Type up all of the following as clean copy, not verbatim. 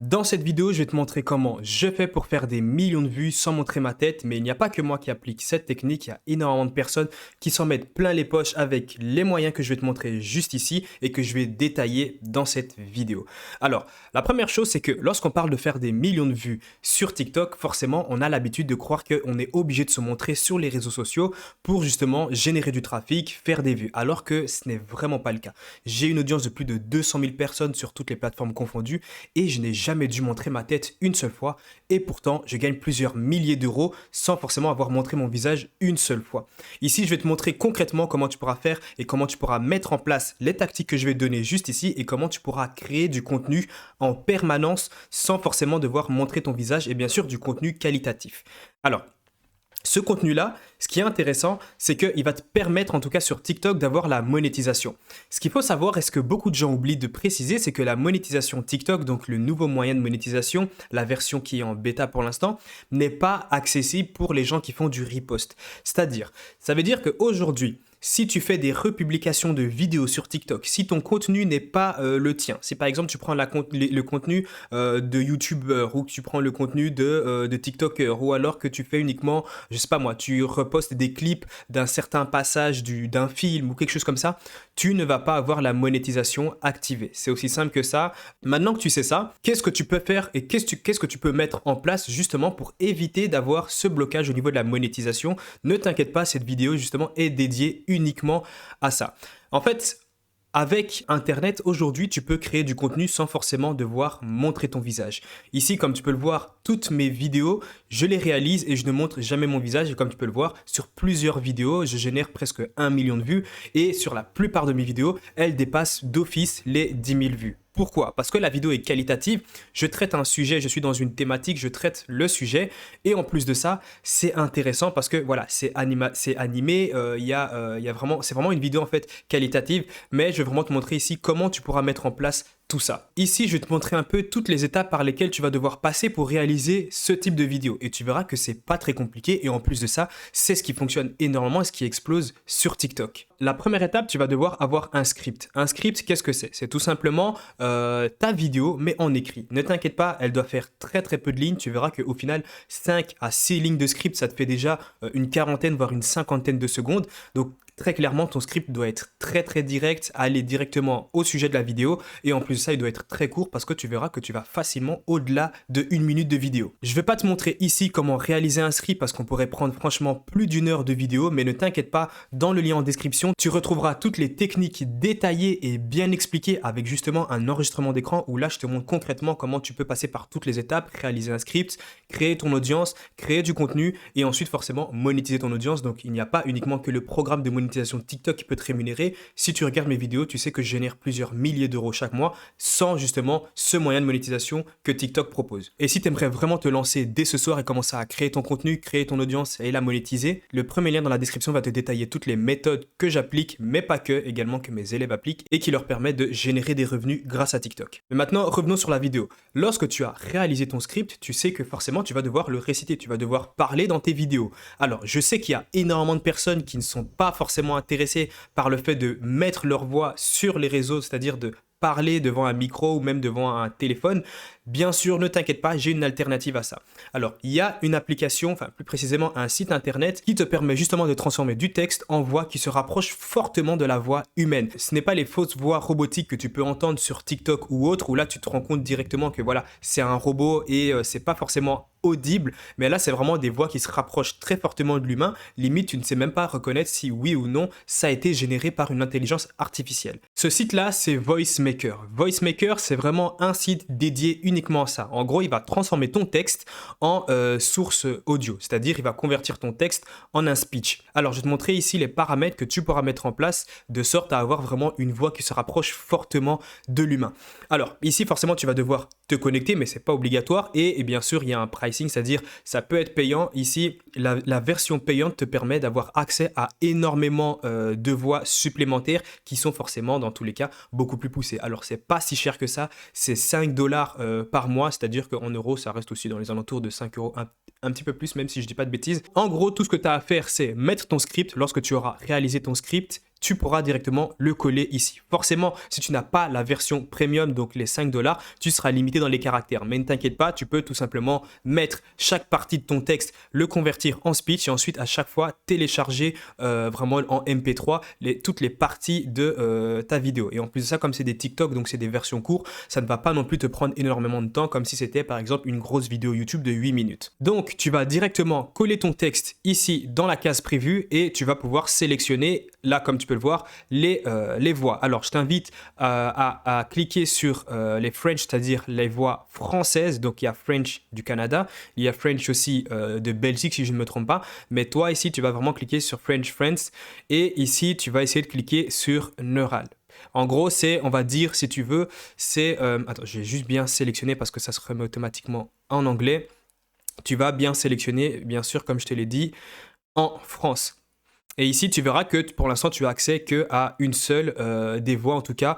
Dans cette vidéo, je vais te montrer comment je fais pour faire des millions de vues sans montrer ma tête, mais il n'y a pas que moi qui applique cette technique, il y a énormément de personnes qui s'en mettent plein les poches avec les moyens que je vais te montrer juste ici et que je vais détailler dans cette vidéo. Alors, la première chose, c'est que lorsqu'on parle de faire des millions de vues sur TikTok, forcément, on a l'habitude de croire qu'on est obligé de se montrer sur les réseaux sociaux pour justement générer du trafic, faire des vues, alors que ce n'est vraiment pas le cas. J'ai une audience de plus de 200 000 personnes sur toutes les plateformes confondues et je n'ai jamais dû montrer ma tête une seule fois et pourtant je gagne plusieurs milliers d'euros sans forcément avoir montré mon visage une seule fois. Ici, je vais te montrer concrètement comment tu pourras faire et comment tu pourras mettre en place les tactiques que je vais te donner juste ici et comment tu pourras créer du contenu en permanence sans forcément devoir montrer ton visage et bien sûr du contenu qualitatif. Alors, ce contenu-là, ce qui est intéressant, c'est qu'il va te permettre, en tout cas sur TikTok, d'avoir la monétisation. Ce qu'il faut savoir, et ce que beaucoup de gens oublient de préciser, c'est que la monétisation TikTok, donc le nouveau moyen de monétisation, la version qui est en bêta pour l'instant, n'est pas accessible pour les gens qui font du repost. C'est-à-dire, ça veut dire qu'aujourd'hui, si tu fais des republications de vidéos sur TikTok, si ton contenu n'est pas le tien, si par exemple tu prends le contenu de YouTubeur ou que tu prends le contenu de TikToker ou alors que tu fais uniquement, je sais pas moi, tu repostes des clips d'un certain passage d'un film ou quelque chose comme ça, tu ne vas pas avoir la monétisation activée. C'est aussi simple que ça. Maintenant que tu sais ça, qu'est-ce que tu peux faire et qu'est-ce que tu peux mettre en place justement pour éviter d'avoir ce blocage au niveau de la monétisation? Ne t'inquiète pas, cette vidéo justement est dédiée uniquement à ça. En fait, avec Internet, aujourd'hui, tu peux créer du contenu sans forcément devoir montrer ton visage. Ici, comme tu peux le voir, toutes mes vidéos, je les réalise et je ne montre jamais mon visage. Et comme tu peux le voir, sur plusieurs vidéos, je génère presque 1 million de vues. Et sur la plupart de mes vidéos, elles dépassent d'office les 10 000 vues. Pourquoi? Parce que la vidéo est qualitative, je traite un sujet, je suis dans une thématique, je traite le sujet et en plus de ça, c'est intéressant parce que voilà, c'est animé, c'est vraiment une vidéo en fait qualitative, mais je vais vraiment te montrer ici comment tu pourras mettre en place tout ça. Ici, je vais te montrer un peu toutes les étapes par lesquelles tu vas devoir passer pour réaliser ce type de vidéo et tu verras que c'est pas très compliqué et en plus de ça, c'est ce qui fonctionne énormément et ce qui explose sur TikTok. La première étape, tu vas devoir avoir un script. Un script, qu'est-ce que c'est? C'est tout simplement ta vidéo, mais en écrit. Ne t'inquiète pas, elle doit faire très très peu de lignes. Tu verras qu'au final, 5 à 6 lignes de script, ça te fait déjà une quarantaine, voire une cinquantaine de secondes. Donc, très clairement, ton script doit être très très direct, aller directement au sujet de la vidéo et en plus de ça, il doit être très court parce que tu verras que tu vas facilement au-delà de 1 minute de vidéo. Je ne vais pas te montrer ici comment réaliser un script parce qu'on pourrait prendre franchement plus d'une heure de vidéo, mais ne t'inquiète pas, dans le lien en description, tu retrouveras toutes les techniques détaillées et bien expliquées avec justement un enregistrement d'écran où là, je te montre concrètement comment tu peux passer par toutes les étapes, réaliser un script, créer ton audience, créer du contenu et ensuite forcément monétiser ton audience. Donc, il n'y a pas uniquement que le programme de monétisation TikTok qui peut te rémunérer. Si tu regardes mes vidéos, tu sais que je génère plusieurs milliers d'euros chaque mois sans justement ce moyen de monétisation que TikTok propose. Et si tu aimerais vraiment te lancer dès ce soir et commencer à créer ton contenu, créer ton audience et la monétiser, le premier lien dans la description va te détailler toutes les méthodes que j'applique, mais pas que, également que mes élèves appliquent et qui leur permettent de générer des revenus grâce à TikTok. Mais maintenant, revenons sur la vidéo. Lorsque tu as réalisé ton script, tu sais que forcément tu vas devoir le réciter, tu vas devoir parler dans tes vidéos. Alors, je sais qu'il y a énormément de personnes qui ne sont pas forcément intéressés par le fait de mettre leur voix sur les réseaux, c'est-à-dire de parler devant un micro ou même devant un téléphone. Bien sûr, ne t'inquiète pas, j'ai une alternative à ça. Alors, il y a une application, enfin plus précisément un site internet qui te permet justement de transformer du texte en voix qui se rapproche fortement de la voix humaine. Ce n'est pas les fausses voix robotiques que tu peux entendre sur TikTok ou autre où là tu te rends compte directement que voilà, c'est un robot et c'est pas forcément audible, mais là c'est vraiment des voix qui se rapprochent très fortement de l'humain. Limite, tu ne sais même pas reconnaître si oui ou non ça a été généré par une intelligence artificielle. Ce site-là, c'est VoiceMaker. VoiceMaker, c'est vraiment un site dédié uniquement à ça. En gros, il va transformer ton texte en source audio, c'est-à-dire il va convertir ton texte en un speech. Alors, je vais te montrer ici les paramètres que tu pourras mettre en place de sorte à avoir vraiment une voix qui se rapproche fortement de l'humain. Alors, ici, forcément, tu vas devoir te connecter, mais c'est pas obligatoire et bien sûr, il y a un pricing, c'est-à-dire ça peut être payant. Ici, la version payante te permet d'avoir accès à énormément de voix supplémentaires qui sont forcément, dans tous les cas, beaucoup plus poussées. Alors, c'est pas si cher que ça, c'est 5 dollars par mois, c'est-à-dire qu'en euros, ça reste aussi dans les alentours de 5 euros, un petit peu plus, même si je dis pas de bêtises. En gros, tout ce que tu as à faire, c'est mettre ton script. Lorsque tu auras réalisé ton script, tu pourras directement le coller ici. Forcément, si tu n'as pas la version premium, donc les 5 dollars, tu seras limité dans les caractères. Mais ne t'inquiète pas, tu peux tout simplement mettre chaque partie de ton texte, le convertir en speech et ensuite à chaque fois télécharger vraiment en MP3 toutes les parties de ta vidéo. Et en plus de ça, comme c'est des TikTok, donc c'est des versions courtes, ça ne va pas non plus te prendre énormément de temps comme si c'était par exemple une grosse vidéo YouTube de 8 minutes. Donc tu vas directement coller ton texte ici dans la case prévue et tu vas pouvoir sélectionner là comme tu peux le voir les voix. Alors je t'invite à cliquer sur les French, c'est-à-dire les voix françaises. Donc il y a French du Canada, il y a French aussi de Belgique si je ne me trompe pas, mais toi ici tu vas vraiment cliquer sur French France et ici tu vas essayer de cliquer sur Neural. En gros, c'est, on va dire, si tu veux, c'est... attends, je vais juste bien sélectionner parce que ça se remet automatiquement en anglais. Tu vas bien sélectionner, bien sûr, comme je te l'ai dit, en France. Et ici, tu verras que pour l'instant, tu as accès qu'à une seule des voix, en tout cas,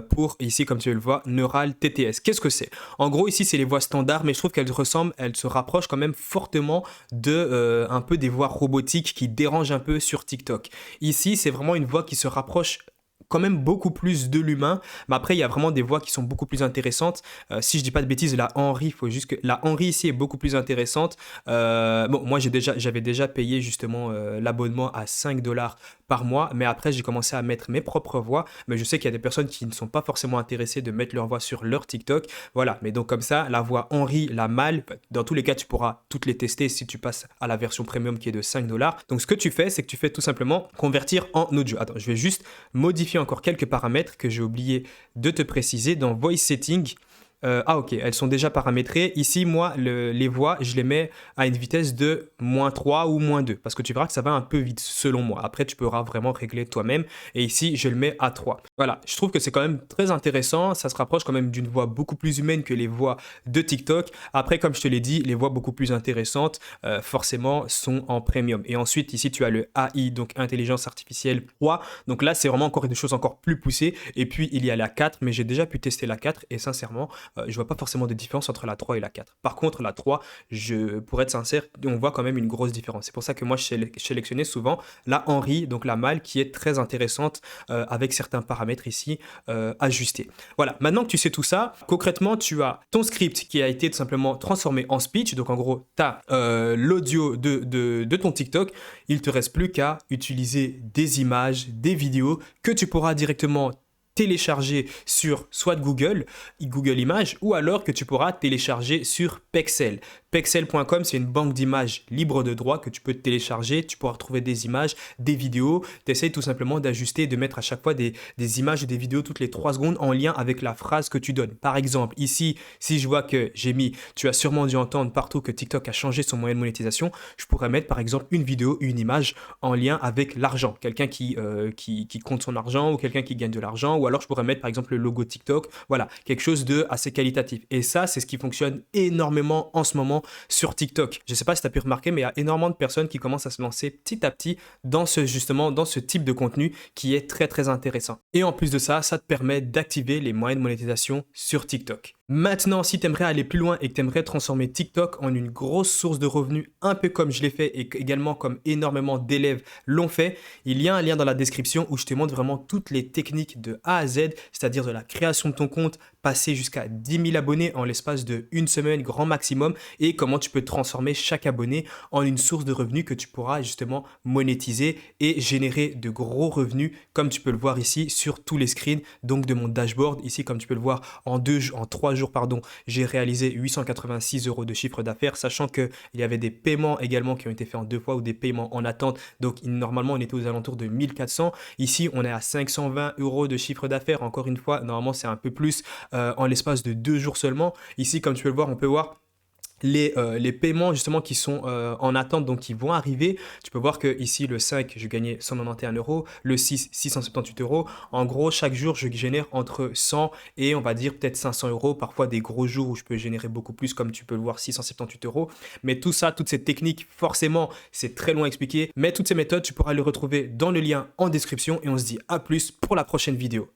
pour ici, comme tu le vois, Neural TTS. Qu'est-ce que c'est? En gros, ici, c'est les voix standards, mais je trouve qu'elles ressemblent, elles se rapprochent quand même fortement de un peu des voix robotiques qui dérangent un peu sur TikTok. Ici, c'est vraiment une voix qui se rapproche quand même beaucoup plus de l'humain, mais après il y a vraiment des voix qui sont beaucoup plus intéressantes. Si je dis pas de bêtises, la Henry, il faut juste que la Henry ici est beaucoup plus intéressante. Bon, moi j'avais déjà payé justement l'abonnement à 5 dollars par mois, mais après j'ai commencé à mettre mes propres voix, mais je sais qu'il y a des personnes qui ne sont pas forcément intéressées de mettre leur voix sur leur TikTok, voilà. Mais donc comme ça, la voix Henry, la mâle, dans tous les cas tu pourras toutes les tester si tu passes à la version premium qui est de 5 dollars. Donc ce que tu fais, c'est que tu fais tout simplement convertir en audio. Attends, je vais juste modifier encore quelques paramètres que j'ai oublié de te préciser dans Voice Setting. Ok, elles sont déjà paramétrées. Ici, moi, les voix, je les mets à une vitesse de -3 ou -2 parce que tu verras que ça va un peu vite selon moi. Après, tu pourras vraiment régler toi-même. Et ici, je le mets à 3. Voilà, je trouve que c'est quand même très intéressant. Ça se rapproche quand même d'une voix beaucoup plus humaine que les voix de TikTok. Après, comme je te l'ai dit, les voix beaucoup plus intéressantes, forcément, sont en premium. Et ensuite, ici, tu as le AI, donc intelligence artificielle 3. Donc là, c'est vraiment encore des choses encore plus poussées. Et puis, il y a la 4, mais j'ai déjà pu tester la 4 et sincèrement, je vois pas forcément de différence entre la 3 et la 4. Par contre, la 3, pour être sincère, on voit quand même une grosse différence. C'est pour ça que moi, je sélectionnais souvent la Henry, donc la mâle, qui est très intéressante avec certains paramètres ici ajustés. Voilà, maintenant que tu sais tout ça, concrètement, tu as ton script qui a été tout simplement transformé en speech. Donc en gros, tu as l'audio de ton TikTok. Il te reste plus qu'à utiliser des images, des vidéos que tu pourras directement télécharger sur soit Google Images, ou alors que tu pourras télécharger sur Pexel. Pexel.com, c'est une banque d'images libre de droit que tu peux télécharger. Tu pourras retrouver des images, des vidéos. Tu essayes tout simplement d'ajuster, de mettre à chaque fois des images et des vidéos toutes les 3 secondes en lien avec la phrase que tu donnes. Par exemple, ici, si je vois que j'ai mis, tu as sûrement dû entendre partout que TikTok a changé son moyen de monétisation, je pourrais mettre par exemple une vidéo, une image en lien avec l'argent. Quelqu'un qui compte son argent ou quelqu'un qui gagne de l'argent, ou alors je pourrais mettre par exemple le logo TikTok. Voilà, quelque chose de assez qualitatif. Et ça, c'est ce qui fonctionne énormément en ce moment sur TikTok. Je ne sais pas si tu as pu remarquer, mais il y a énormément de personnes qui commencent à se lancer petit à petit dans ce type de contenu qui est très très intéressant. Et en plus de ça, ça te permet d'activer les moyens de monétisation sur TikTok. Maintenant, si tu aimerais aller plus loin et que tu aimerais transformer TikTok en une grosse source de revenus, un peu comme je l'ai fait et également comme énormément d'élèves l'ont fait, il y a un lien dans la description où je te montre vraiment toutes les techniques de A à Z, c'est-à-dire de la création de ton compte, passer jusqu'à 10 000 abonnés en l'espace de une semaine grand maximum, et comment tu peux transformer chaque abonné en une source de revenus que tu pourras justement monétiser et générer de gros revenus, comme tu peux le voir ici sur tous les screens donc de mon dashboard. Ici, comme tu peux le voir, en 3 jours, j'ai réalisé 886 € de chiffre d'affaires, sachant qu'il y avait des paiements également qui ont été faits en 2 fois ou des paiements en attente. Donc normalement, on était aux alentours de 1400. Ici, on est à 520 € de chiffre d'affaires. Encore une fois, normalement, c'est un peu plus en l'espace de 2 jours seulement. Ici, comme tu peux le voir, on peut voir les paiements justement qui sont en attente, donc qui vont arriver. Tu peux voir que ici le 5 je gagnais 191 €, le 6 678 €. En gros, chaque jour je génère entre 100 et on va dire peut-être 500 €, parfois des gros jours où je peux générer beaucoup plus, comme tu peux le voir, 678 €. Mais tout ça, toutes ces techniques, forcément c'est très long à expliquer, mais toutes ces méthodes tu pourras les retrouver dans le lien en description, et on se dit à plus pour la prochaine vidéo.